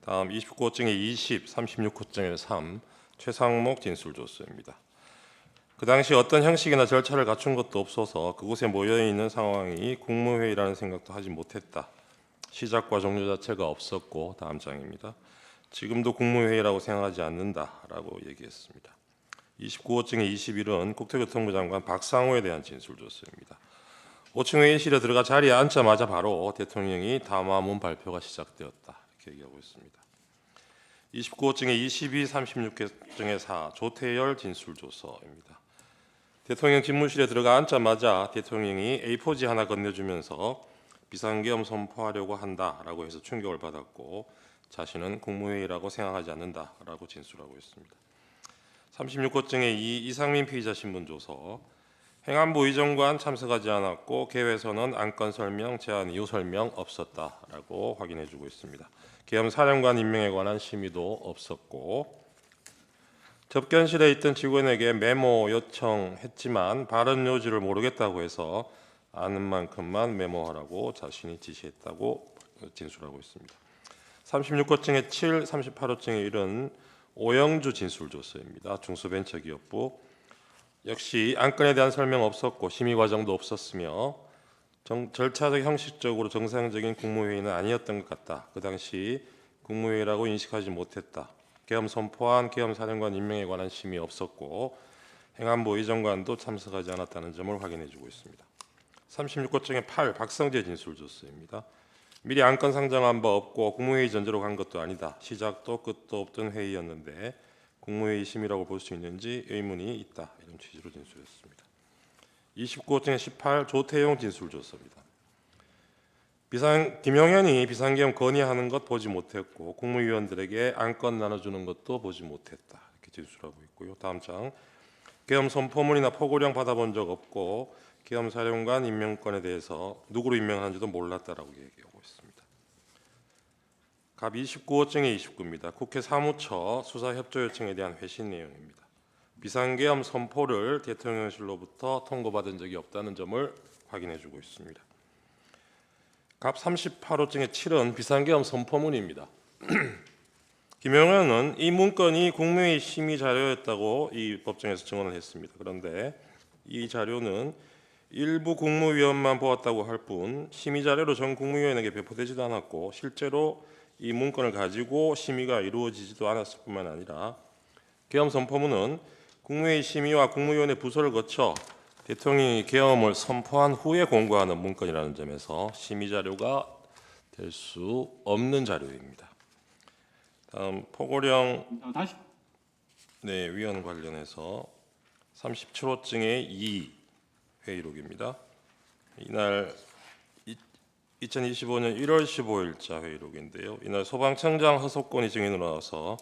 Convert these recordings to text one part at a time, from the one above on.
다음 29호증의 20, 36호증의 3 최상목 진술조서입니다. 그 당시 어떤 형식이나 절차를 갖춘 것도 없어서 그곳에 모여있는 상황이 국무회의라는 생각도 하지 못했다. 시작과 종료 자체가 없었고, 다음 장입니다. 지금도 국무회의라고 생각하지 않는다라고 얘기했습니다. 29호증의 21은 국토교통부 장관 박상호에 대한 진술조서입니다. 5층 회의실에 들어가 자리에 앉자마자 바로 대통령이 담화문 발표가 시작되었다, 이렇게 얘기하고 있습니다. 29호증의 22, 36호증의 4 조태열 진술조서입니다. 대통령 집무실에 들어가 앉자마자 대통령이 A4지 하나 건네주면서 비상계엄 선포하려고 한다라고 해서 충격을 받았고, 자신은 국무회의라고 생각하지 않는다라고 진술하고 있습니다. 36호증의 2 이상민 피의자 신분조서. 행안부 의정관 참석하지 않았고 개회에서는 안건 설명, 제안 이유 설명 없었다라고 확인해주고 있습니다. 계엄 사령관 임명에 관한 심의도 없었고, 접견실에 있던 직원에게 메모 요청했지만 발언 요지를 모르겠다고 해서 아는 만큼만 메모하라고 자신이 지시했다고 진술하고 있습니다. 36호증의 7, 38호증의 1은 오영주 진술조서입니다. 중소벤처기업부. 역시 안건에 대한 설명 없었고 심의 과정도 없었으며 절차적 형식적으로 정상적인 국무회의는 아니었던 것 같다. 그 당시 국무회의라고 인식하지 못했다. 계엄 선포한 계엄 사령관 임명에 관한 심의 없었고 행안부 의정관도 참석하지 않았다는 점을 확인해주고 있습니다. 36호증의 8 박성재 진술조서입니다. 미리 안건 상정한 바 없고 국무회의 전제로 간 것도 아니다. 시작도 끝도 없던 회의였는데 국무회의 심의라고 볼 수 있는지 의문이 있다. 이런 취지로 진술했습니다. 29호증의 18 조태용 진술조서입니다. 김용현이 비상계엄 건의하는 것 보지 못했고 국무위원들에게 안건 나눠주는 것도 보지 못했다. 이렇게 진술하고 있고요. 다음 장. 계엄 선포문이나 포고령 받아본 적 없고 계엄 사령관 임명권에 대해서 누구로 임명하는지도 몰랐다라고 얘기하고 있습니다. 갑 29호증의 29입니다. 국회 사무처 수사협조 요청에 대한 회신 내용입니다. 비상계엄 선포를 대통령실로부터 통보받은 적이 없다는 점을 확인해주고 있습니다. 갑 38호증의 7은 비상계엄 선포문입니다. 김용현은 이 문건이 국무회의 심의 자료였다고 이 법정에서 증언을 했습니다. 그런데 이 자료는 일부 국무위원만 보았다고 할 뿐 심의 자료로 전 국무위원에게 배포되지도 않았고 실제로 이 문건을 가지고 심의가 이루어지지도 않았을 뿐만 아니라 계엄 선포문은 국무회의 심의와 국무위원회 부서를 거쳐 대통령이 계엄을 선포한 후에 공고하는 문건이라는 점에서 심의 자료가 될 수 없는 자료입니다. 다음 포고령 위원 관련해서 37호증의 2 회의록입니다. 이날 2025년 1월 15일자 회의록인데요. 이날 소방청장 허석권이 증인으로 나와서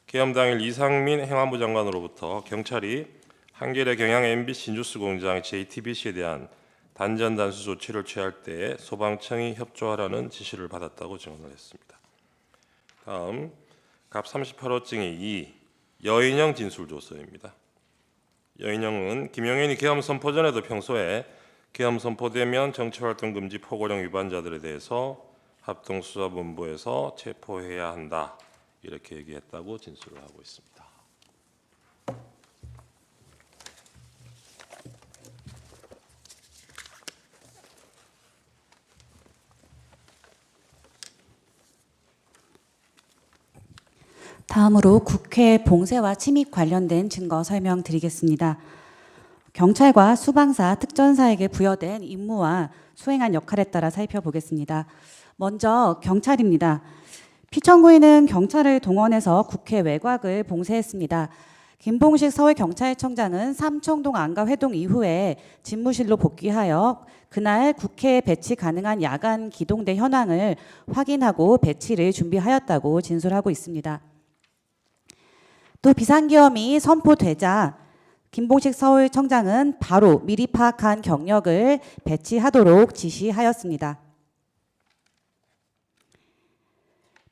계엄 당일 이상민 행안부 장관으로부터 경찰이 한겨레 경향 MBC 뉴스 공장 JTBC에 대한 단전 단수 조치를 취할 때 소방청이 협조하라는 지시를 받았다고 증언을 했습니다. 다음 갑 38호증의 2 여인영 진술조서입니다. 여인영은 김용현이 계엄 선포 전에도 평소에 계엄 선포되면 정치활동 금지 포고령 위반자들에 대해서 합동수사본부에서 체포해야 한다 이렇게 얘기했다고 진술을 하고 있습니다. 다음으로 국회 봉쇄와 침입 관련된 증거 설명드리겠습니다. 경찰과 수방사, 특전사에게 부여된 임무와 수행한 역할에 따라 살펴보겠습니다. 먼저 경찰입니다. 피청구인은 경찰을 동원해서 국회 외곽을 봉쇄했습니다. 김봉식 서울경찰청장은 삼청동 안가 회동 이후에 집무실로 복귀하여 그날 국회에 배치 가능한 야간 기동대 현황을 확인하고 배치를 준비하였다고 진술하고 있습니다. 또 비상계엄이 선포되자 김봉식 서울청장은 바로 미리 파악한 경력을 배치하도록 지시하였습니다.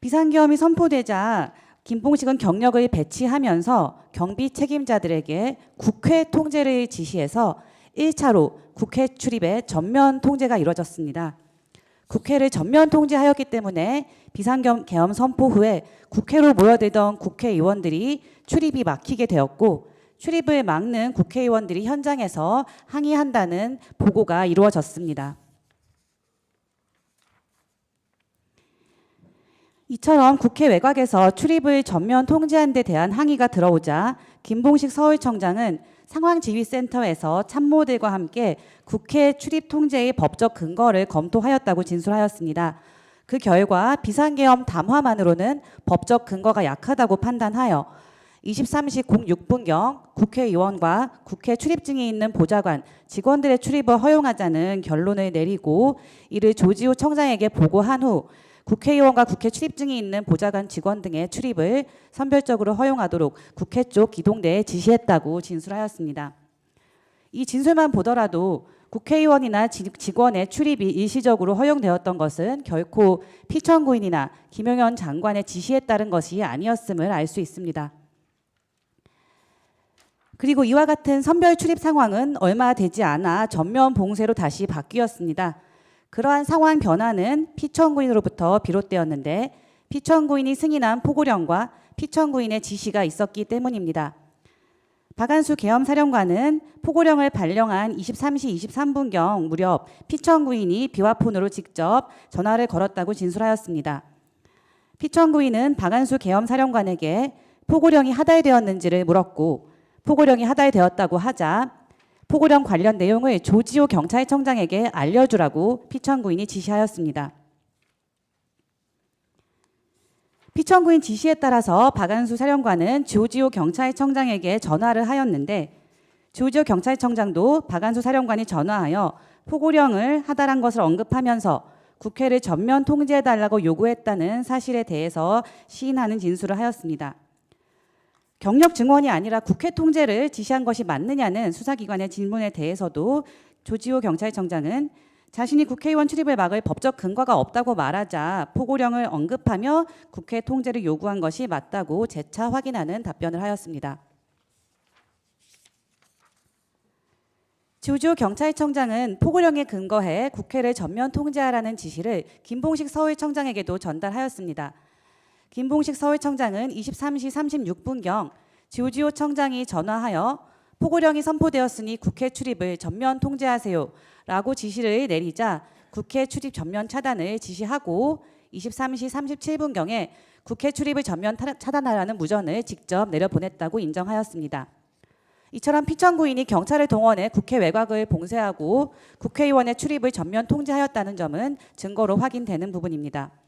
비상계엄이 선포되자 김봉식은 경력을 배치하면서 경비 책임자들에게 국회 통제를 지시해서 1차로 국회 출입의 전면 통제가 이루어졌습니다. 국회를 전면 통제하였기 때문에 비상계엄 선포 후에 국회로 모여들던 국회의원들이 출입이 막히게 되었고 출입을 막는 국회의원들이 현장에서 항의한다는 보고가 이루어졌습니다. 이처럼 국회 외곽에서 출입을 전면 통제한 데 대한 항의가 들어오자 김봉식 서울청장은 상황지휘센터에서 참모들과 함께 국회 출입 통제의 법적 근거를 검토하였다고 진술하였습니다. 그 결과 비상계엄 담화만으로는 법적 근거가 약하다고 판단하여 23시 06분경 국회의원과 국회 출입증이 있는 보좌관, 직원들의 출입을 허용하자는 결론을 내리고 이를 조지호 청장에게 보고한 후 국회의원과 국회 출입증이 있는 보좌관 직원 등의 출입을 선별적으로 허용하도록 국회 쪽 기동대에 지시했다고 진술하였습니다. 이 진술만 보더라도 국회의원이나 직원의 출입이 일시적으로 허용되었던 것은 결코 피천구인이나 김용현 장관의 지시에 따른 것이 아니었음을 알 수 있습니다. 그리고 이와 같은 선별 출입 상황은 얼마 되지 않아 전면 봉쇄로 다시 바뀌었습니다. 그러한 상황 변화는 피천구인으로부터 비롯되었는데 피천구인이 승인한 포고령과 피천구인의 지시가 있었기 때문입니다. 박한수 계엄사령관은 포고령을 발령한 23시 23분경 무렵 피천구인이 비화폰으로 직접 전화를 걸었다고 진술하였습니다. 피천구인은 박한수 계엄사령관에게 포고령이 하달되었는지를 물었고 포고령이 하달되었다고 하자 포고령 관련 내용을 조지호 경찰청장에게 알려주라고 피천구인이 지시하였습니다. 피천구인 지시에 따라서 박한수 사령관은 조지호 경찰청장에게 전화를 하였는데 조지호 경찰청장도 박한수 사령관이 전화하여 포고령을 하달한 것을 언급하면서 국회를 전면 통제해달라고 요구했다는 사실에 대해서 시인하는 진술을 하였습니다. 경력 증언이 아니라 국회 통제를 지시한 것이 맞느냐는 수사기관의 질문에 대해서도 조지호 경찰청장은 자신이 국회의원 출입을 막을 법적 근거가 없다고 말하자 포고령을 언급하며 국회 통제를 요구한 것이 맞다고 재차 확인하는 답변을 하였습니다. 조지호 경찰청장은 포고령에 근거해 국회를 전면 통제하라는 지시를 김봉식 서울청장에게도 전달하였습니다. 김봉식 서울청장은 23시 36분경 조지호 청장이 전화하여 포고령이 선포되었으니 국회 출입을 전면 통제하세요 라고 지시를 내리자 국회 출입 전면 차단을 지시하고 23시 37분경에 국회 출입을 전면 차단하라는 무전을 직접 내려보냈다고 인정하였습니다. 이처럼 피천구인이 경찰을 동원해 국회 외곽을 봉쇄하고 국회의원의 출입을 전면 통제하였다는 점은 증거로 확인되는 부분입니다.